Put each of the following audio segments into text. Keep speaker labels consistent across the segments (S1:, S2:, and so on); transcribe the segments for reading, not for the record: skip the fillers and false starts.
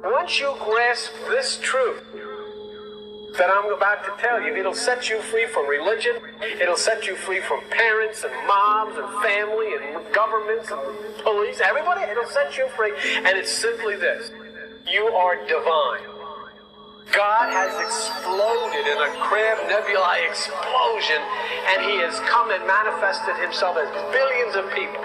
S1: Once you grasp this truth that I'm about to tell you, it'll set you free from religion. It'll set you free from parents and moms and family and governments and police, everybody. It'll set you free. And it's simply this: you are divine. God has exploded in a Crab Nebulae explosion, and he has come and manifested himself as billions of people.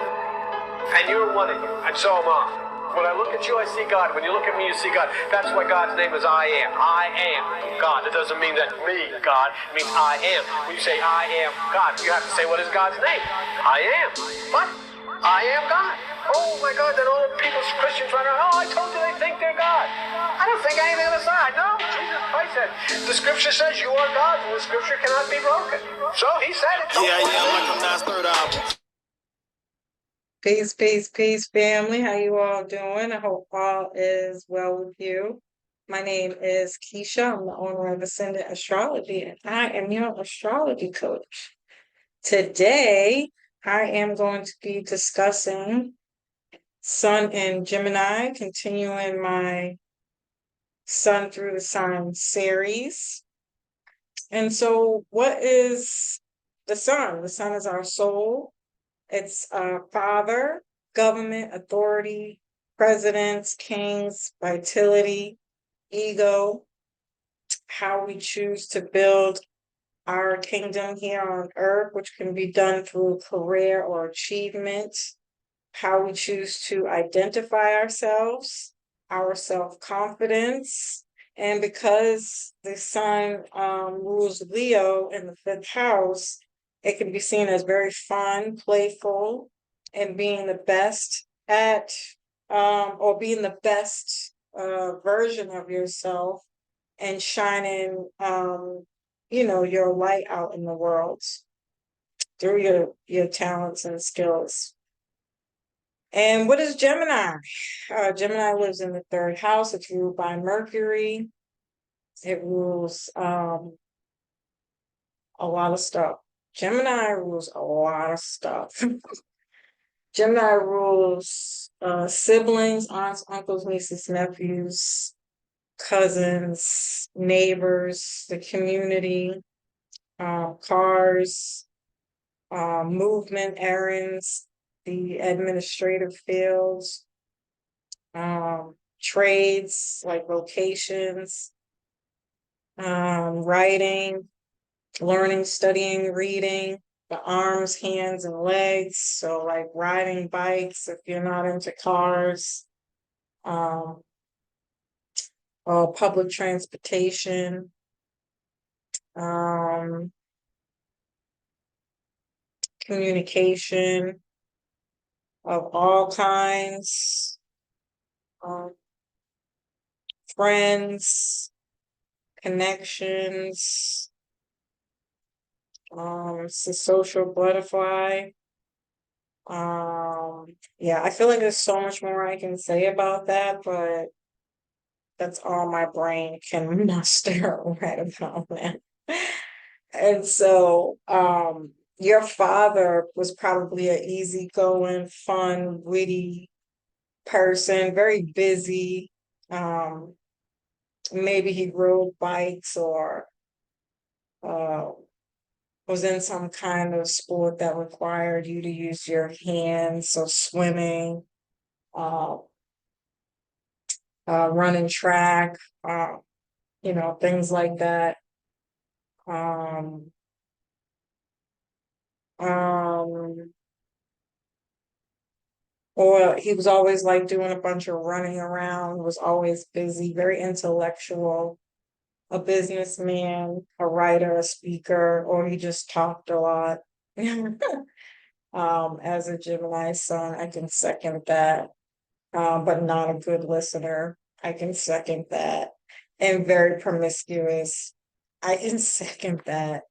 S1: And you're one of you, and so am I. When I look at you, I see God. When you look at me, you see God. That's why God's name is I Am. I am God. It doesn't mean that me, God. It means I am. When you say I am God, you have to say, what is God's name? I am. What? I am God. Oh my God, then all people, Christians run around, oh, I told you they think they're God. I don't think anything on the side. No, Jesus Christ said, the scripture says you are God, and the scripture cannot be broken. So he said it.
S2: Yeah, like I'm not third album.
S3: Peace, peace, peace, family. How you all doing? I hope all is well with you. My name is Keisha. I'm the owner of Ascendant Astrology, and I am your astrology coach. Today, I am going to be discussing Sun in Gemini, continuing my Sun through the Sign series. And so, what is the Sun? The Sun is our soul. It's father, government, authority, presidents, kings, vitality, ego, how we choose to build our kingdom here on earth, which can be done through career or achievement, how we choose to identify ourselves, our self-confidence. And because the sun rules Leo in the 5th house, it can be seen as very fun, playful, and being the best at, or being the best version of yourself and shining, your light out in the world through your talents and skills. And what is Gemini? Gemini lives in the 3rd house. It's ruled by Mercury. It rules a lot of stuff. Gemini rules a lot of stuff. Gemini rules siblings, aunts, uncles, nieces, nephews, cousins, neighbors, the community, cars, movement, errands, the administrative fields, trades like locations, writing, learning, studying, reading, the arms, hands, and legs. So like riding bikes if you're not into cars, or public transportation, communication of all kinds, friends, connections. It's a social butterfly. Yeah, I feel like there's so much more I can say about that, but that's all my brain can muster right about that. And so, your father was probably an easygoing, fun, witty person, very busy. Maybe he rode bikes or was in some kind of sport that required you to use your hands, so swimming, running track, things like that. Or he was always like doing a bunch of running around, was always busy, very intellectual, a businessman, a writer, a speaker, or he just talked a lot. As a Gemini sun, I can second that, but not a good listener. I can second that. And very promiscuous. I can second that.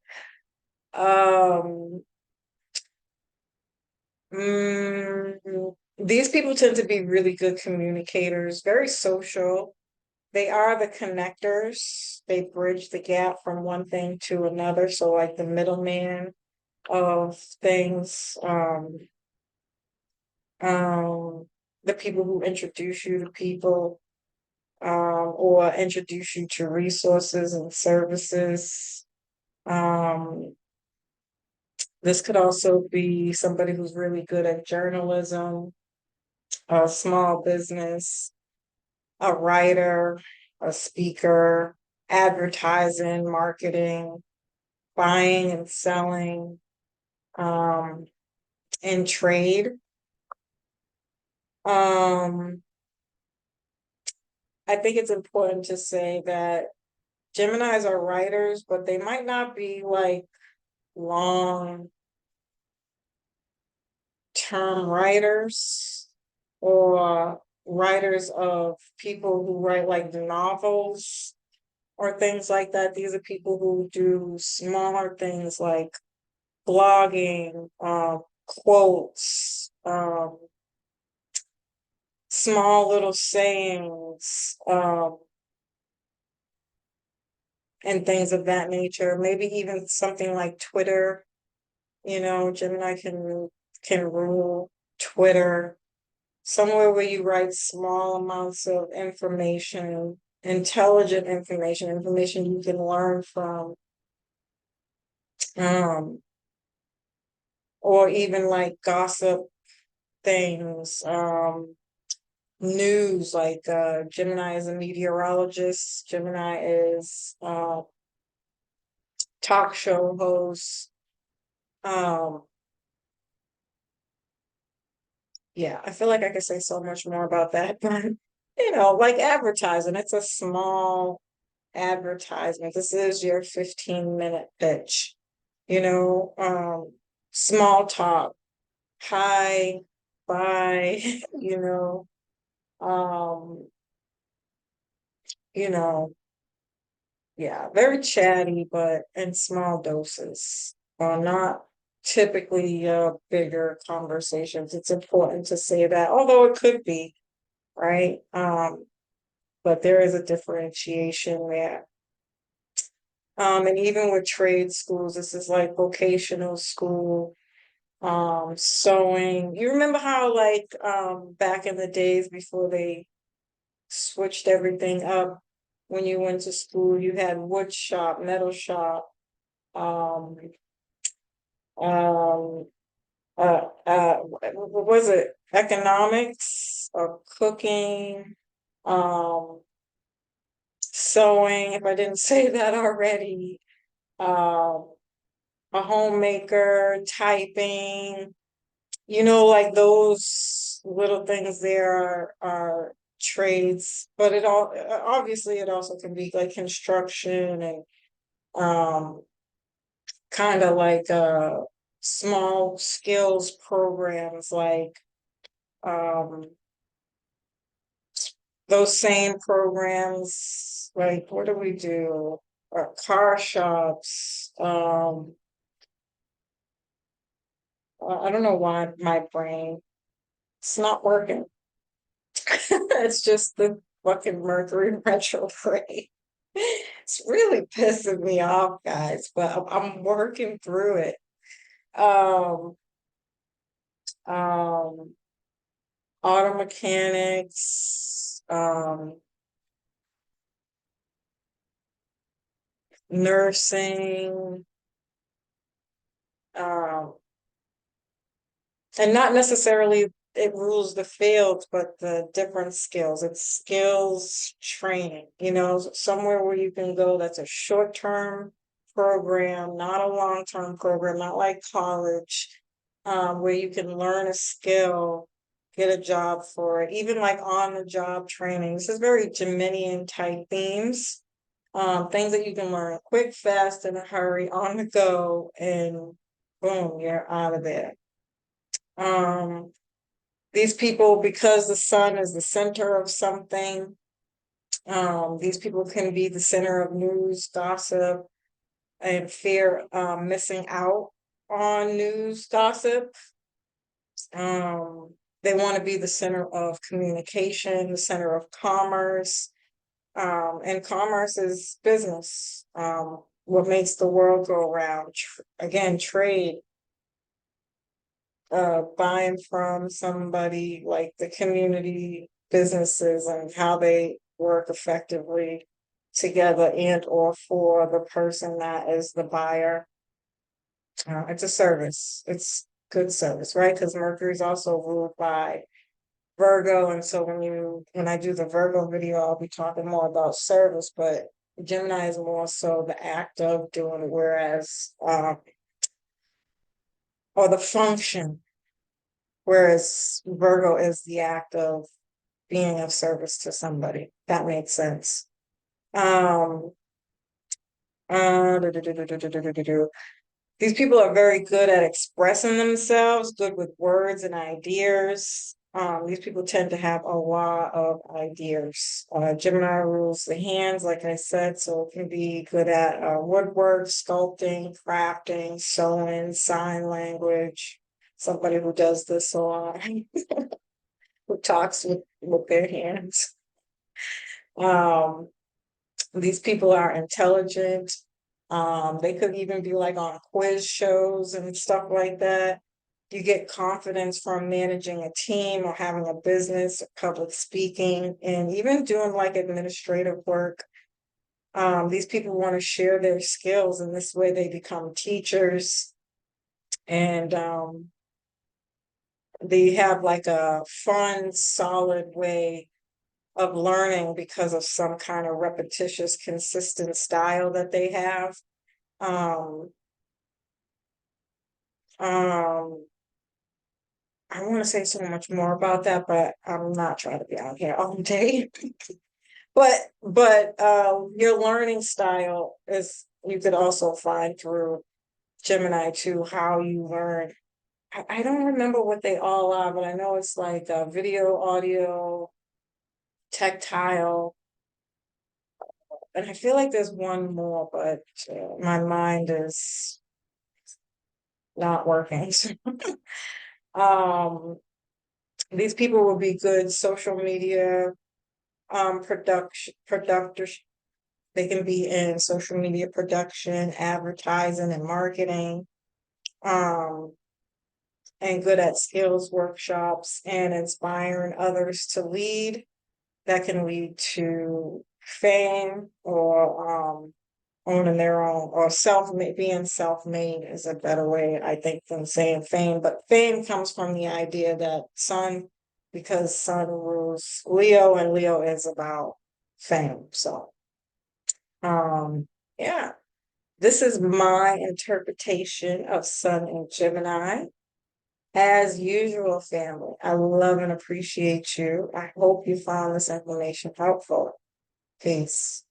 S3: These people tend to be really good communicators, very social. They are the connectors. They bridge the gap from one thing to another. So like the middleman of things, the people who introduce you to people, or introduce you to resources and services. This could also be somebody who's really good at journalism, a small business, a writer, a speaker, advertising, marketing, buying and selling, um, and trade. Um, I think it's important to say that Geminis are writers, but they might not be like long term writers or writers of people who write like novels or things like that. These are people who do smaller things like blogging, quotes, small little sayings, and things of that nature. Maybe even something like Twitter. Gemini can rule Twitter, somewhere where you write small amounts of information, intelligent information you can learn from, um, or even like gossip things, news, like Gemini is a meteorologist, Gemini is talk show host. Yeah, I feel like I could say so much more about that, but like advertising, it's a small advertisement. This is your 15-minute pitch, you know, small talk, hi, bye, um, you know, yeah, very chatty, but in small doses, not typically bigger conversations. It's important to say that, although it could be, right? But there is a differentiation there. And even with trade schools, this is like vocational school, sewing. You remember how like back in the days before they switched everything up, when you went to school, you had wood shop, metal shop, um, um, what was it? Economics or cooking, um, sewing, if I didn't say that already, um, a homemaker, typing, like those little things there are trades, but it all obviously it also can be like construction and um kind of like small skills programs like um those same programs, like what do we do? Car shops. I don't know why my brain it's not working. It's just the fucking Mercury retrograde. It's really pissing me off, guys, but I'm working through it. Um, um, Auto mechanics, nursing, um, and not necessarily it rules the fields, but the different skills. It's skills training, somewhere where you can go that's a short-term program, not a long-term program, not like college, where you can learn a skill, get a job for it, even like on the job training. This is very Geminian type themes. Things that you can learn quick, fast, in a hurry, on the go, and boom, you're out of there. Um, these people, because the sun is the center of something, these people can be the center of news, gossip, and fear missing out on news, gossip. They want to be the center of communication, the center of commerce, and commerce is business. What makes the world go around? Again, trade, buying from somebody, like the community businesses and how they work effectively together and or for the person that is the buyer. It's a service. It's good service, right? Because Mercury is also ruled by Virgo, and so when I do the Virgo video, I'll be talking more about service, but Gemini is more so the act of doing it, whereas or the function, whereas Virgo is the act of being of service to somebody. That makes sense. Um, These people are very good at expressing themselves, good with words and ideas. These people tend to have a lot of ideas. Gemini rules the hands, like I said, so it can be good at woodwork, sculpting, crafting, sewing, sign language. Somebody who does this a lot, who talks with their hands. These people are intelligent. They could even be like on quiz shows and stuff like that. You get confidence from managing a team or having a business, public speaking, and even doing like administrative work. These people want to share their skills, and this way they become teachers. And they have like a fun, solid way of learning because of some kind of repetitious, consistent style that they have. Um, um, I want to say so much more about that, but I'm not trying to be out here all day. But your learning style is you could also find through Gemini too, how you learn. I don't remember what they all are, but I know it's like video, audio, tactile, and I feel like there's one more, but my mind is not working. Um, these people will be good social media productors. They can be in social media production, advertising, and marketing. Um, and good at skills workshops and inspiring others to lead. That can lead to fame or owning their own, or being self-made is a better way, I think, than saying fame. But fame comes from the idea that because Sun rules Leo, and Leo is about fame. So yeah, this is my interpretation of Sun and Gemini. As usual, family, I love and appreciate you. I hope you found this information helpful. Peace.